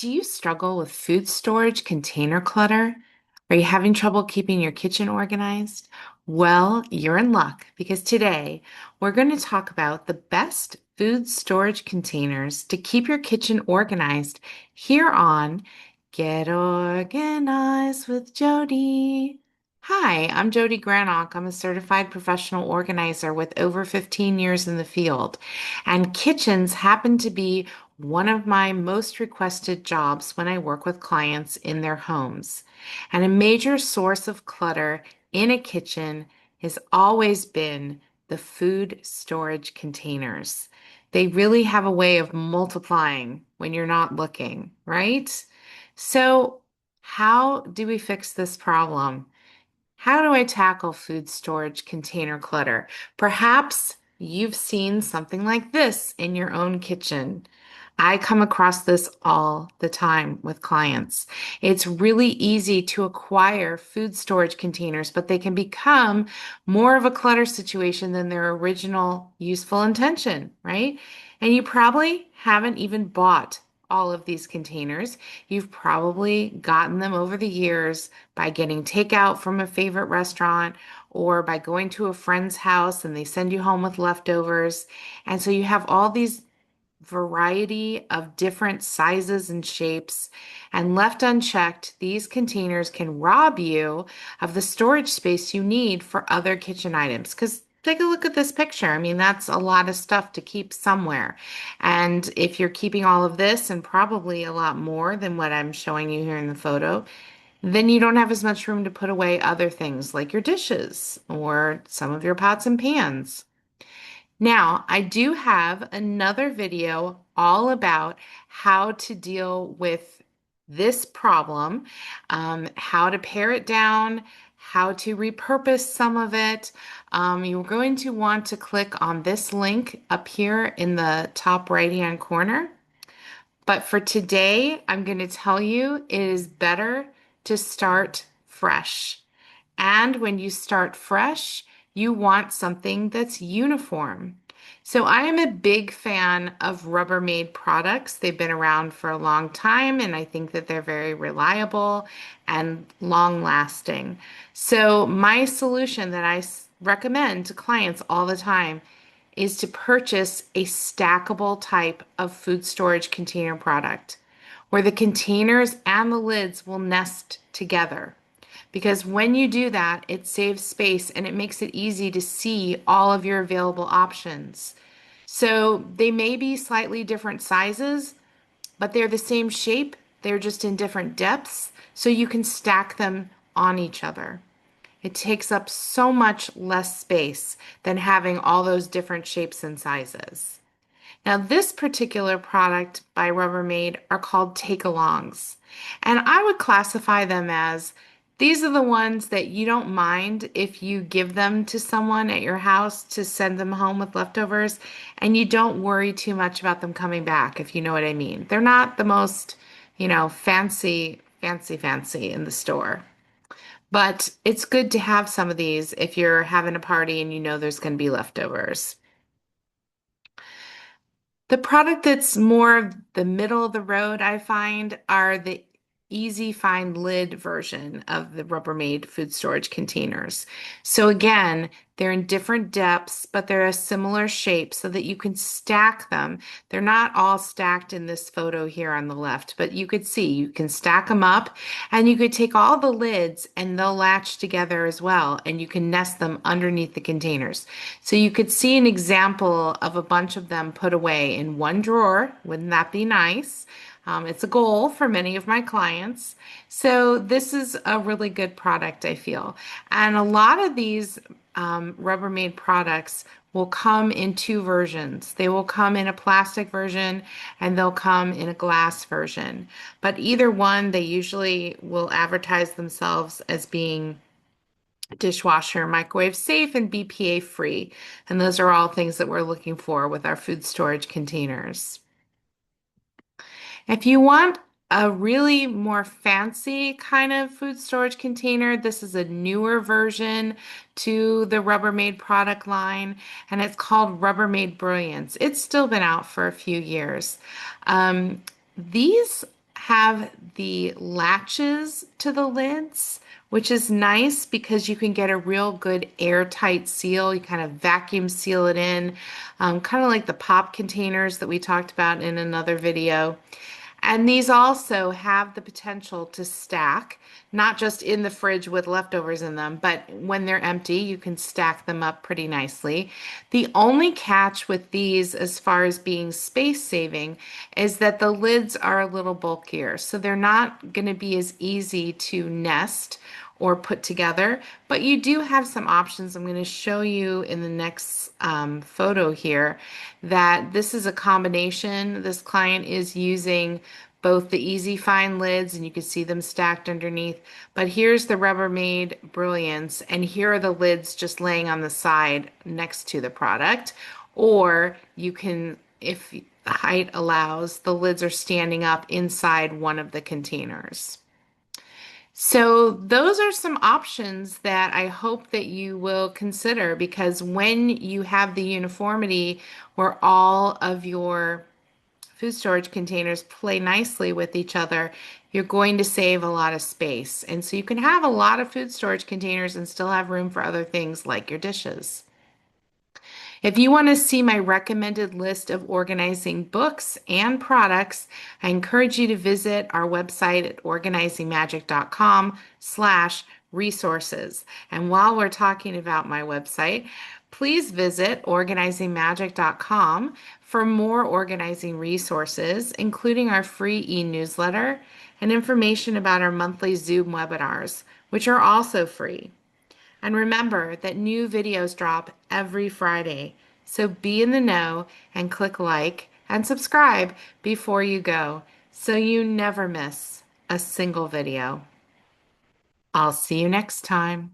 Do you struggle with food storage container clutter? Are you having trouble keeping your kitchen organized? Well, you're in luck because today we're going to talk about the best food storage containers to keep your kitchen organized here on Get Organized with Jodi. Hi, I'm Jodi Granok. I'm a certified professional organizer with over 15 years in the field, and kitchens happen to be one of my most requested jobs when I work with clients in their homes. And a major source of clutter in a kitchen has always been the food storage containers. They really have a way of multiplying when you're not looking, right? So, how do we fix this problem? How do I tackle food storage container clutter? Perhaps you've seen something like this in your own kitchen. I come across this all the time with clients. It's really easy to acquire food storage containers, but they can become more of a clutter situation than their original useful intention, right? And you probably haven't even bought all of these containers. You've probably gotten them over the years by getting takeout from a favorite restaurant or by going to a friend's house and they send you home with leftovers. And so you have all these variety of different sizes and shapes, and left unchecked, these containers can rob you of the storage space you need for other kitchen items. Because take a look at this picture. I mean, that's a lot of stuff to keep somewhere. And if you're keeping all of this and probably a lot more than what I'm showing you here in the photo, then you don't have as much room to put away other things like your dishes or some of your pots and pans. Now, I do have another video all about how to deal with this problem, how to pare it down, how to repurpose some of it. You're going to want to click on this link up here in the top right-hand corner. But for today, I'm going to tell you it is better to start fresh. And when you start fresh, you want something that's uniform. So I am a big fan of Rubbermaid products. They've been around for a long time, and I think that they're very reliable and long lasting. So my solution that recommend to clients all the time is to purchase a stackable type of food storage container product where the containers and the lids will nest together. Because when you do that, it saves space and it makes it easy to see all of your available options. So they may be slightly different sizes, but they're the same shape. They're just in different depths, so you can stack them on each other. It takes up so much less space than having all those different shapes and sizes. Now, this particular product by Rubbermaid are called take-alongs, and I would classify them as these are the ones that you don't mind if you give them to someone at your house to send them home with leftovers, and you don't worry too much about them coming back, if you know what I mean. They're not the most, fancy in the store. But it's good to have some of these if you're having a party and you know there's going to be leftovers. The product that's more of the middle of the road, I find, are the easy find lid version of the Rubbermaid food storage containers. So again, they're in different depths, but they're a similar shape so that you can stack them. They're not all stacked in this photo here on the left, but you could see you can stack them up and you could take all the lids and they'll latch together as well, and you can nest them underneath the containers. So you could see an example of a bunch of them put away in one drawer. Wouldn't that be nice? It's a goal for many of my clients. So this is a really good product, I feel. And a lot of these Rubbermaid products will come in two versions. They will come in a plastic version and they'll come in a glass version. But either one, they usually will advertise themselves as being dishwasher, microwave safe, and BPA free. And those are all things that we're looking for with our food storage containers. If you want a really more fancy kind of food storage container, this is a newer version to the Rubbermaid product line, and it's called Rubbermaid Brilliance. It's still been out for a few years. These have the latches to the lids, which is nice because you can get a real good airtight seal. You kind of vacuum seal it in, kind of like the pop containers that we talked about in another video. And these also have the potential to stack, not just in the fridge with leftovers in them, but when they're empty, you can stack them up pretty nicely. The only catch with these, as far as being space saving, is that the lids are a little bulkier. So they're not going to be as easy to nest or put together, but you do have some options. I'm going to show you in the next photo here that this is a combination. This client is using both the Easy Find lids, and you can see them stacked underneath, but here's the Rubbermaid Brilliance, and here are the lids just laying on the side next to the product. Or you can, if the height allows, the lids are standing up inside one of the containers. So those are some options that I hope that you will consider, because when you have the uniformity where all of your food storage containers play nicely with each other, you're going to save a lot of space. And so you can have a lot of food storage containers and still have room for other things like your dishes. If you want to see my recommended list of organizing books and products, I encourage you to visit our website at organizingmagic.com/resources. And while we're talking about my website, please visit organizingmagic.com for more organizing resources, including our free e-newsletter and information about our monthly Zoom webinars, which are also free. And remember that new videos drop every Friday. So be in the know and click like and subscribe before you go so you never miss a single video. I'll see you next time.